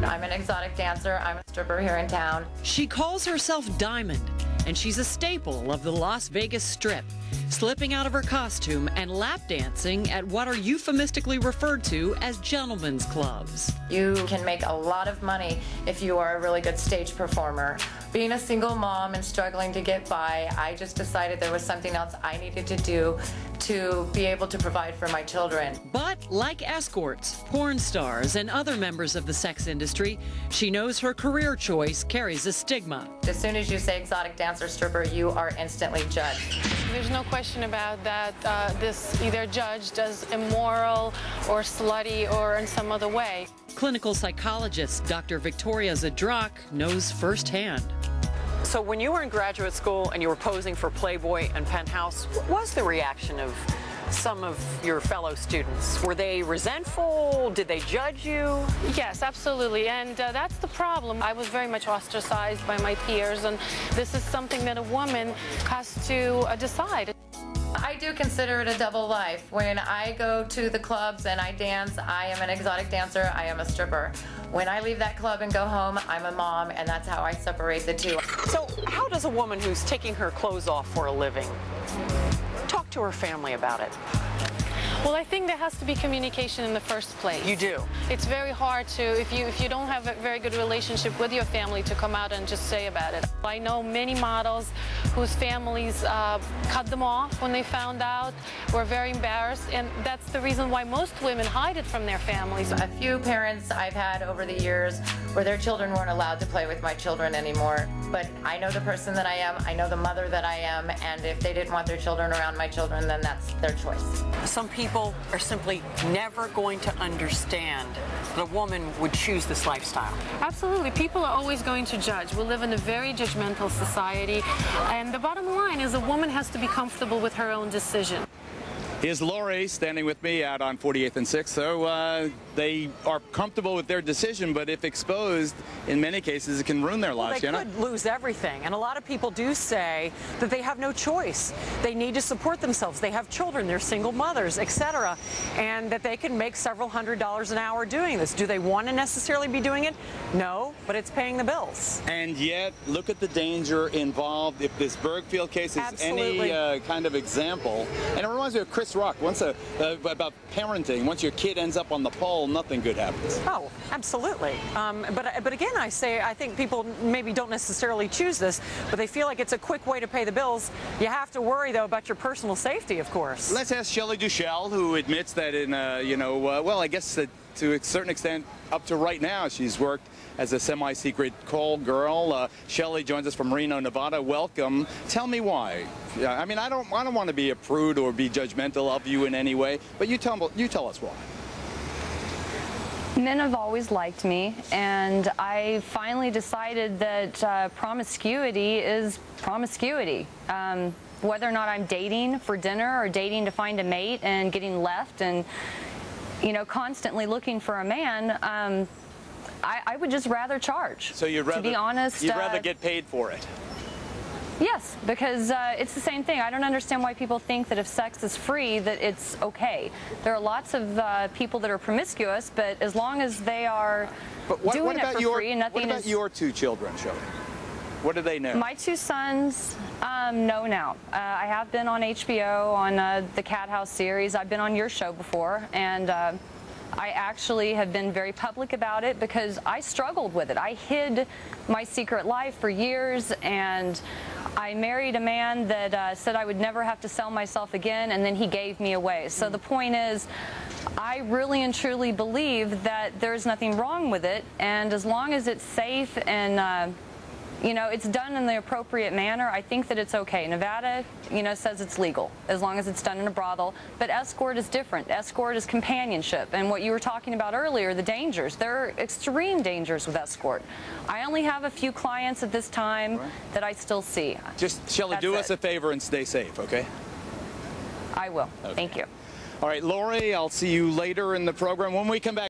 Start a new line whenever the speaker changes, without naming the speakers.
I'm an exotic dancer. I'm a stripper here in town.
She calls herself Diamond, and she's a staple of the Las Vegas Strip, slipping out of her costume and lap dancing at what are euphemistically referred to as gentlemen's clubs.
You can make a lot of money if you are a really good stage performer. Being a single mom and struggling to get by, I just decided there was something else I needed to do to be able to provide for my children.
But like escorts, porn stars, and other members of the sex industry, she knows her career choice carries a stigma.
As soon as you say exotic dancer stripper, you are instantly judged.
There's no question about that. This either judged as immoral or slutty or in some other way.
Clinical psychologist Dr. Victoria Zdrok knows firsthand.
So when you were in graduate school and you were posing for Playboy and Penthouse, what was the reaction of some of your fellow students? Were they resentful? Did they judge you?
Yes, absolutely, and that's the problem. I was very much ostracized by my peers, and this is something that a woman has to decide.
I do consider it a double life. When I go to the clubs and I dance, I am an exotic dancer, I am a stripper. When I leave that club and go home, I'm a mom, and that's how I separate the two.
So how does a woman who's taking her clothes off for a living talk to her family about it?
Well, I think there has to be communication in the first place.
You do?
It's very hard to, if you don't have a very good relationship with your family, to come out and just say about it. I know many models whose families cut them off when they found out, were very embarrassed, and that's the reason why most women hide it from their families.
A few parents I've had over the years where their children weren't allowed to play with my children anymore. But I know the person that I am, I know the mother that I am, and if they didn't want their children around my children, then that's their choice.
Some people are simply never going to understand that a woman would choose this lifestyle.
Absolutely. People are always going to judge. We live in a very judgmental society, and the bottom line is a woman has to be comfortable with her own decision.
Here's Lori standing with me out on 48th and 6th. So they are comfortable with their decision, but if exposed, in many cases, it can ruin their lives.
Well, they could lose everything. And a lot of people do say that they have no choice. They need to support themselves. They have children. They're single mothers, etc. And that they can make several $100s an hour doing this. Do they want to necessarily be doing it? No, but it's paying the bills.
And yet, look at the danger involved. If this Bergfield case is
Absolutely.
any kind of example, and it reminds me of Chris Rock, once about parenting. Once your kid ends up on the pole, nothing good happens.
Oh, absolutely. But again, I think people maybe don't necessarily choose this, but they feel like it's a quick way to pay the bills. You have to worry, though, about your personal safety, of course.
Let's ask Shelley Duchelle, who admits that in, well, I guess that to a certain extent, up to right now, she's worked as a semi-secret call girl. Shelley joins us from Reno, Nevada. Welcome. Tell me why. I mean, I don't want to be a prude or be judgmental of you in any way, but you tell us why.
Men have always liked me, and I finally decided that promiscuity is promiscuity. Whether or not I'm dating for dinner or dating to find a mate and getting left and, you know, constantly looking for a man, I would just rather charge.
So you'd rather,
to be honest,
you'd rather get paid for it?
Yes, because it's the same thing. I don't understand why people think that if sex is free, that it's okay. There are lots of people that are promiscuous, but as long as they are doing it for free and nothing is...
What about your two children, Shelley? What do they know?
My two sons know now. I have been on HBO on the Cat House series. I've been on your show before, and I actually have been very public about it because I struggled with it. I hid my secret life for years, and I married a man that said I would never have to sell myself again, and then he gave me away. So the point is, I really and truly believe that there's nothing wrong with it, and as long as it's safe and you know, it's done in the appropriate manner, I think that it's okay. Nevada, you know, says it's legal as long as it's done in a brothel. But escort is different. Escort is companionship. And what you were talking about earlier, the dangers, there are extreme dangers with escort. I only have a few clients at this time that I still see.
Just, Shelley, do us a favor and stay safe, okay?
I will.
Okay.
Thank you.
All right, Lori, I'll see you later in the program. When we come back.